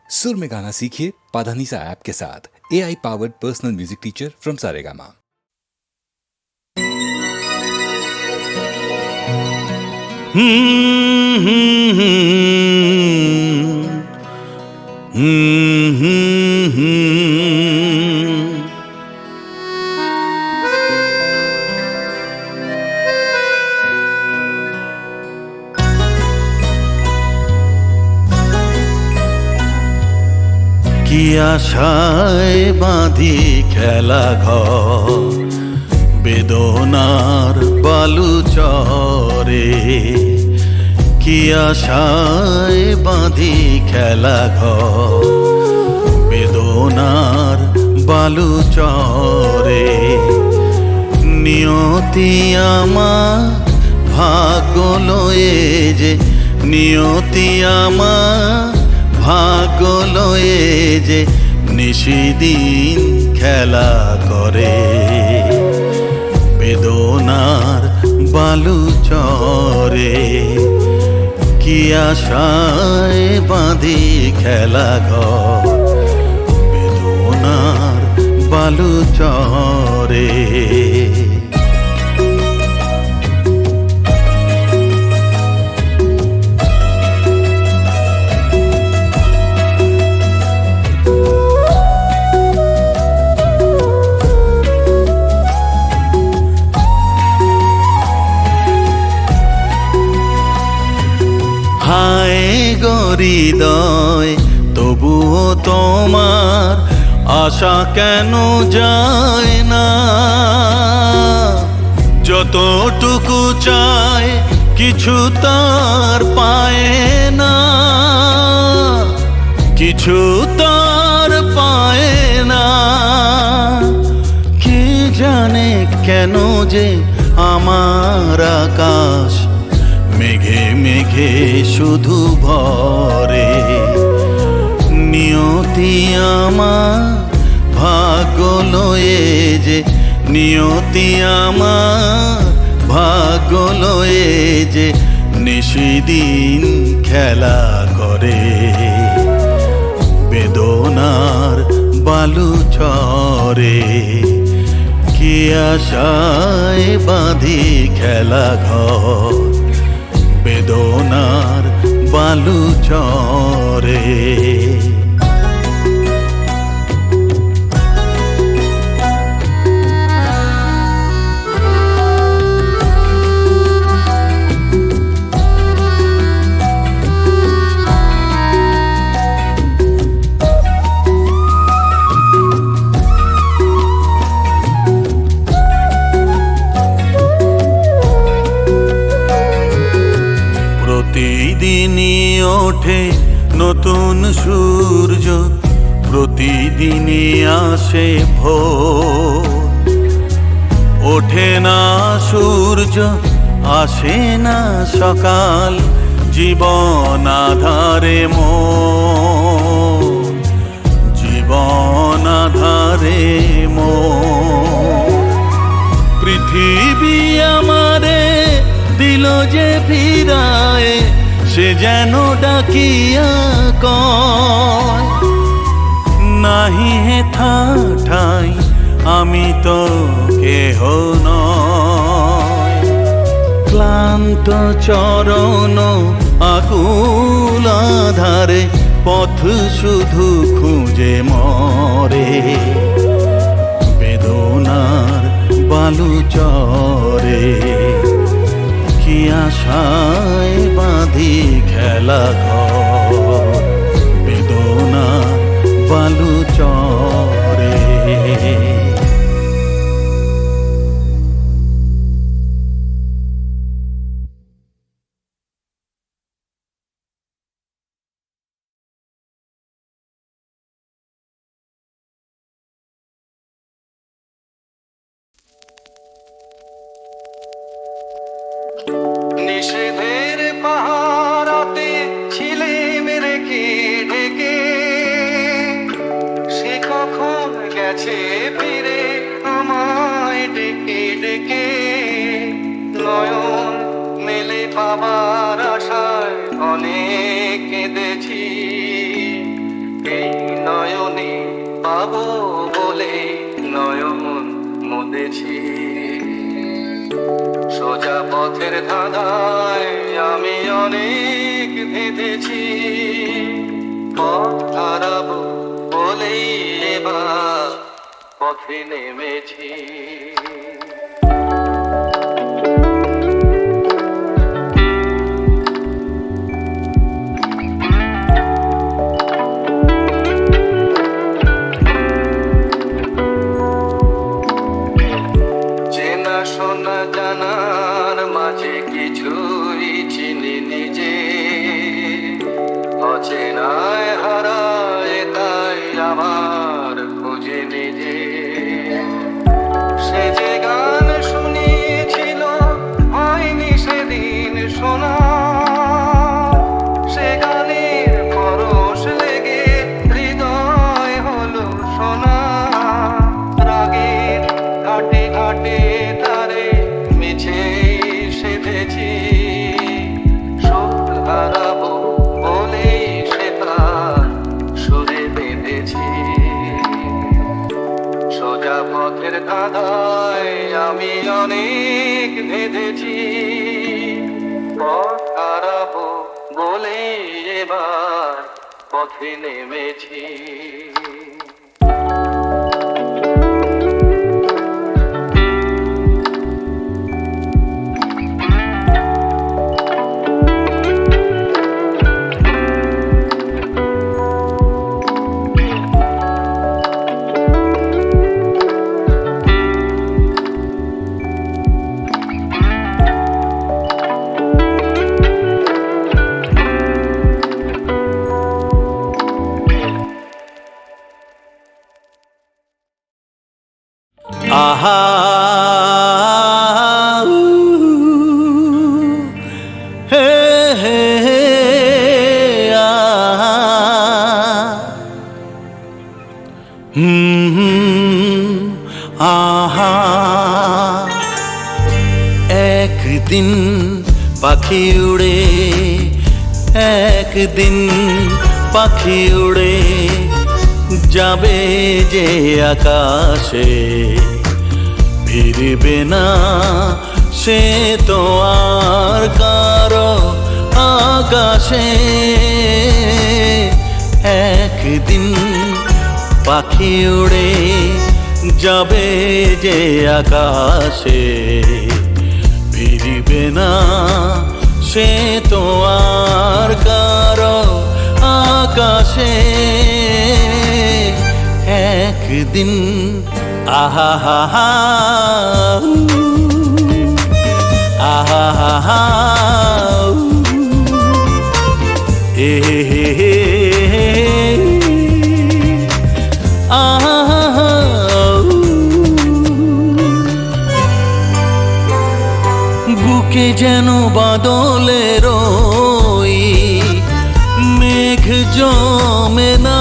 सुर में गाना सीखिए पाधानीसा ऐप के साथ। AI powered personal music teacher from Saregama. কি আশায় বাঁধি খেলা ঘর বেদনার বালু চরে, কি আশায় বাঁধি খেলা ঘর বেদনার বালু চরে। নিয়তি আমার ভাগ্য লয়ে যে, নিয়তি আমার ভাগ্য লয়ে যে নিশিদিন খেলা করে। বেদনার বালু চরে, কি আশায় বাঁধি খেলা ঘর বেদনার বালু চরে। হায় হৃদয়, তবুও তোমার আশা কেন যায় না? যতটুকু চায় কিছু তার পায় না, কিছু তার পায় না। কে জানে কেন যে আমার আকাশ মেঘে মেঘে শুধু ভরে। নিয়তি আমার ভাগ্য লয়ে যে, নিয়তি আমার ভাগ্য লয়ে যে নিশিদিন খেলা করে। বেদনার বালু চরে, কি আশায় বাঁধি খেলা ঘর বেদনার বালু চরে। প্রতিদিনই ওঠে নতুন সূর্য, প্রতিদিনই আসে ভোর। ওঠে না সূর্য, আসে না সকাল, জীবন আধারে মোর, জীবন আধারে মোর। পৃথিবী আমারে দিল যে ফিরায়, সে যেন ডাকিয়া কয়, নাহি হেথা ঠাই আমি তো কেহ নয়। ক্লান্ত চরণ আকুল আধারে পথ শুধু খুঁজে মরে। বেদনার বালু চরে, কি আশায় বাঁধি খেলা ঘর বেদনার বালু চরে। নিষেধের পাহারাতে ছিলে মেরে কে ঢেকে, সে কখন গেছে ফিরে আমায় ডেকে ডেকে। নয়ন মেলে পাবার আশায় অনেক কেঁদেছি, পাবো বলে নয়ন মুদেছি। সোজা পথের ধাঁধায় আমি অনেক ভেবেছি, পথ হারাবো বলেই এবার পথে নেমেছি। চেনা শোনা জানার মাঝে কিছুই চিনি নিজে, অচেনায় হারায় তাই আমার খুঁজে নিজে। সে যে গান শুনিয়েছিল হয়নি সেদিন শোনা, সে গানের পরশ লেগে হৃদয় হলো সোনা। রাগের ঘাটে ঘাটে তারে মিছেই সেধেছি, সুখ হারাবো বলেই সে তার সুরে বেঁধেছি। সোজা পথের ধাঁধায় আমি অনেক ভেবেছি, পথ হারাবো বলেই এবার পথে নেমেছি। আহা হে হে হে আহা আহা। একদিন পাখি উড়ে, একদিন পাখি উড়ে যাবে যে আকাশে, ফিরবে না সে তো আর কারো আকাশে। একদিন পাখি উড়ে যাবে যে আকাশে, ফিরবে না সে তো আর কারো আকাশে। একদিন আহা হা হা আহা হা হা এ আহা। বুকে যেন বাদলের ওই মেঘ জমে না,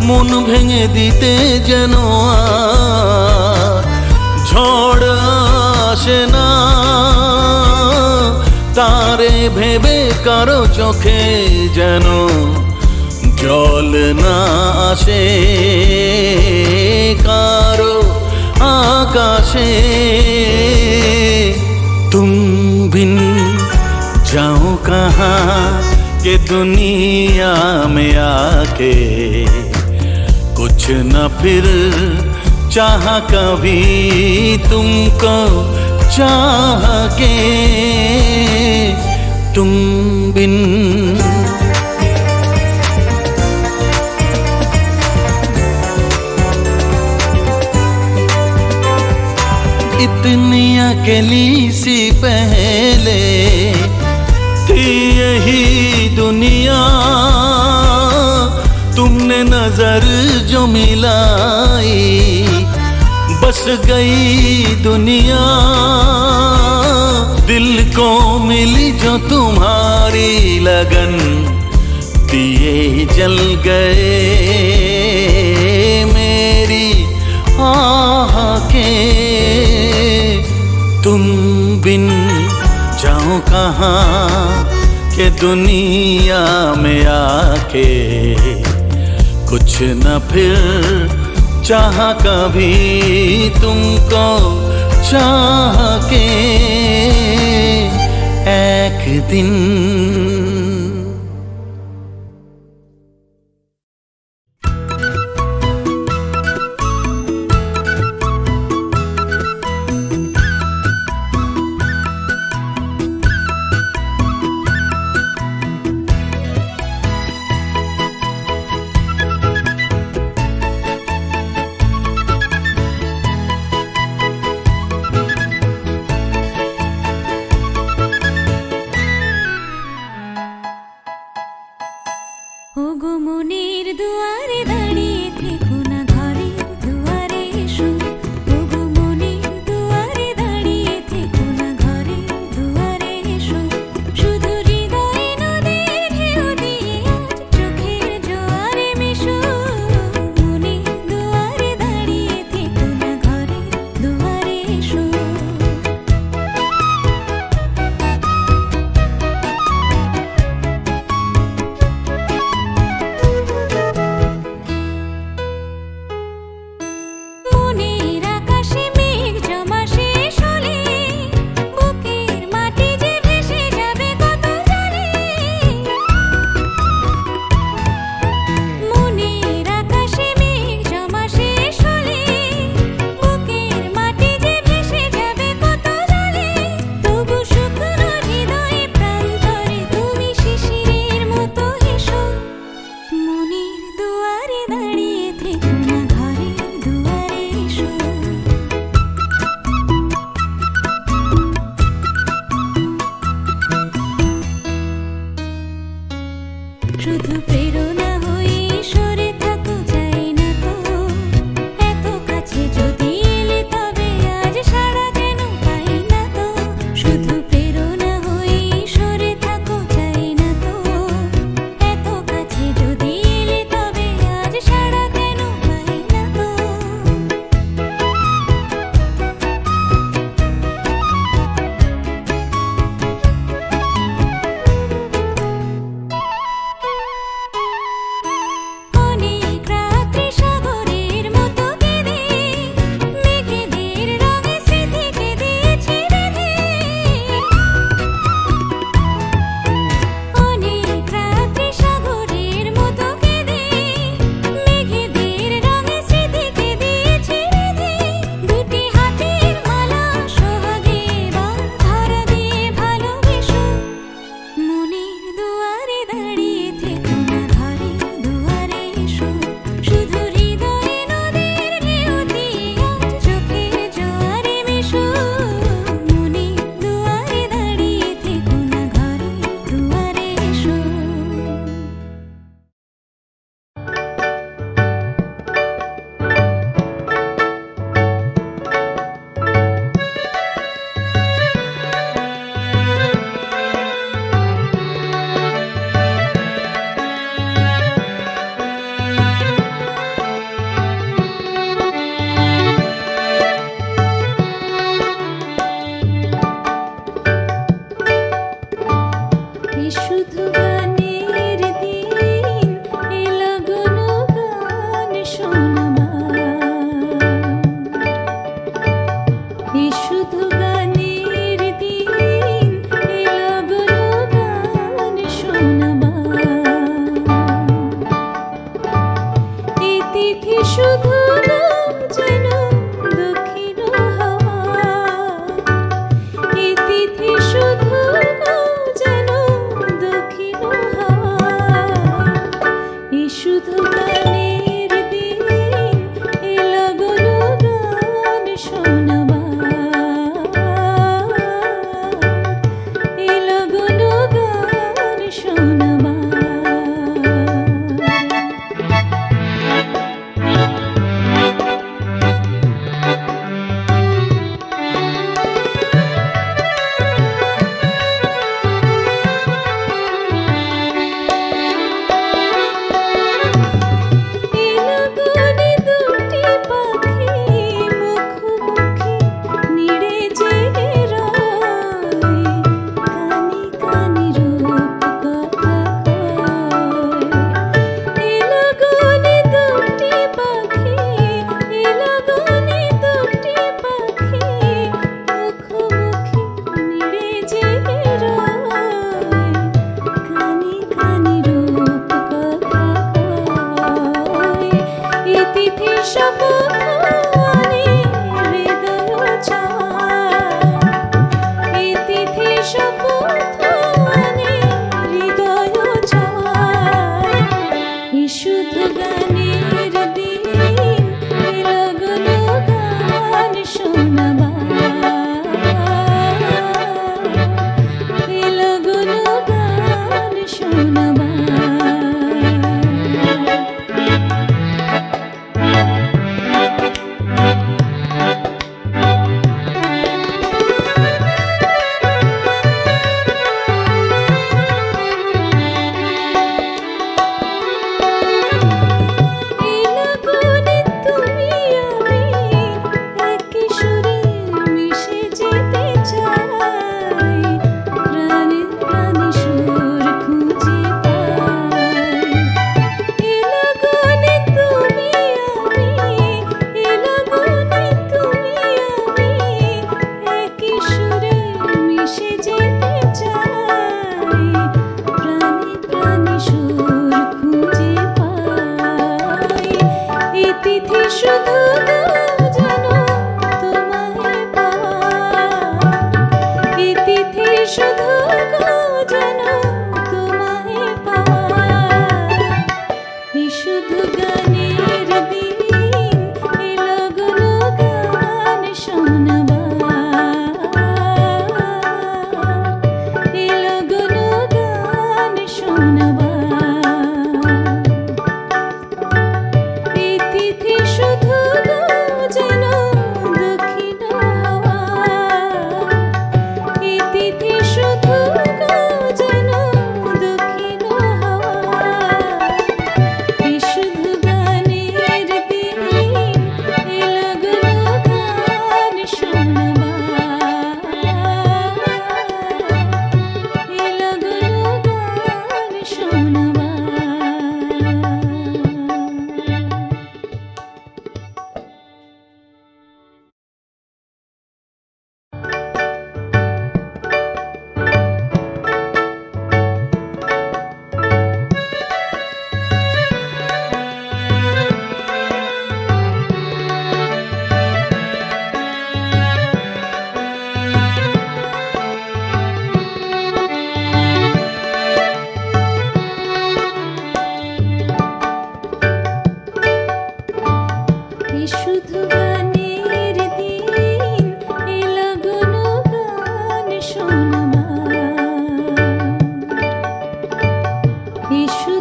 মন ভেঙে দিতে যেন ঝড় আসে না। তারে ভেবে কারো চোখে যেন জল না আসে, কারো आकाशे तुम बिन जाओ कहाँ के दुनिया में आके कुछ न फिर चाह कभी तुमको चाह के तुम बिन इतनी अकेली सी पहले थी यही दुनिया, तुमने नजर जो मिलाई बस गई दुनिया। दिल को मिली जो तुम्हारी लगन, दिए जल गए मेरी आह के। तुम बिन जाओ कहाँ के दुनिया में आके कुछ न फिर चाहा कभी तुमको चाह के एक दिन। ওগো মনের দুয়ারে দাঁড়িয়ে থেকো না, ঘরের দুয়ারে এসো। ওগো মনের দুয়ারে দাঁড়িয়ে থেকো না, ঘরের দুয়ারে এসো। শুধু হৃদয়ে নদীর ঢেউ দিয়ে আজ চোখের জোয়ারে মেশো। মনের দুয়ারে দাঁড়িয়ে থেকো না, ঘরের দুয়ারে এসো।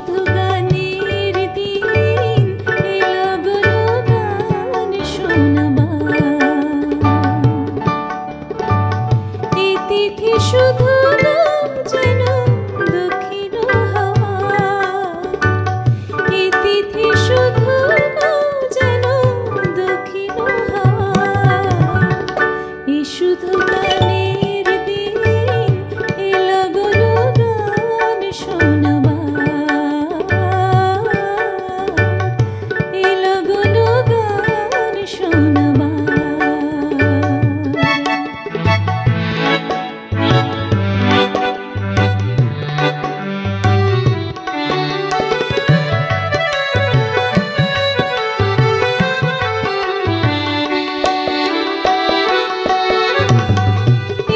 শুধু গানের দিন এলো গুলো গান শোনাবার এই তিথি শুধু না যেন দক্ষিণ হাওয়া এই তিথি শুধু না যেন দক্ষিণ হাওয়া এই শুধু গানের দিন এলো গুলো গান শোনাবার এলো গুলো গান শোনাবার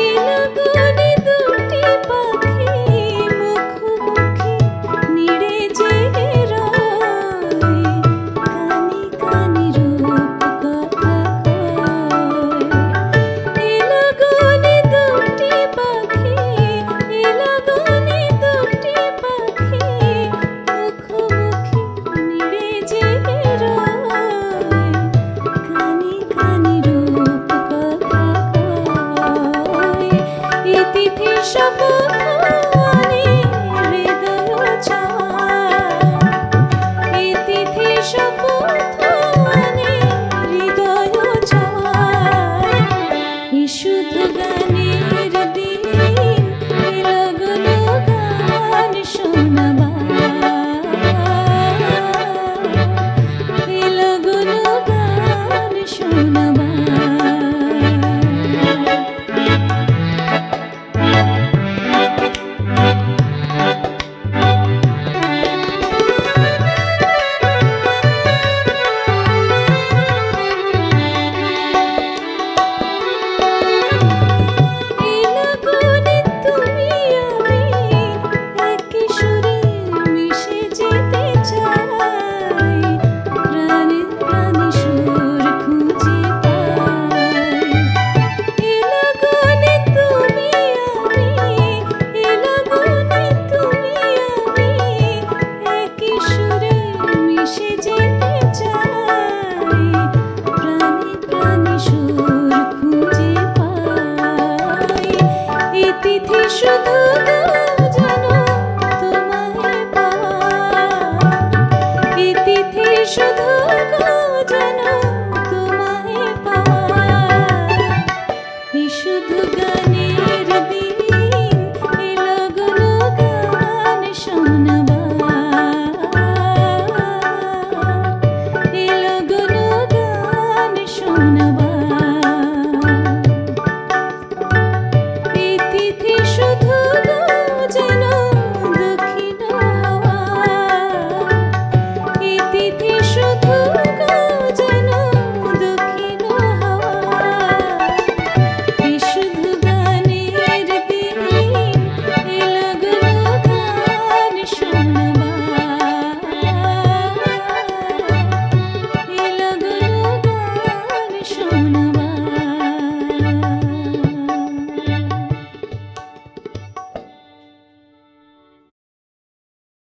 এলাগোনে দুটি পাখি মুখোমুখি নিড়ে জেগে রয় কানে কানে রূপ কথা কয় এলাগোনে দুটি পাখি এলাগোনে দুটি পাখি মুখোমুখি নিড়ে জেগে রয় কানে কানে রূপ কথা কয় এই তিথি শপথ আনে হৃদয় চাওয়া এই তিথি শপথ আনে হৃদয় চাওয়া এই শুধু গানের দিন এলো গুলো গান শোনাবার এলো গুলো গান শোনাবার এলাগোনে তুমি আমি একই সুরে মিশে যেতে চাই প্রাণে প্রাণে সুর খুঁজে পাই এলাগোনে তুমি আমি এলাগোনে তুমি আমি একই সুরে মিশে যেতে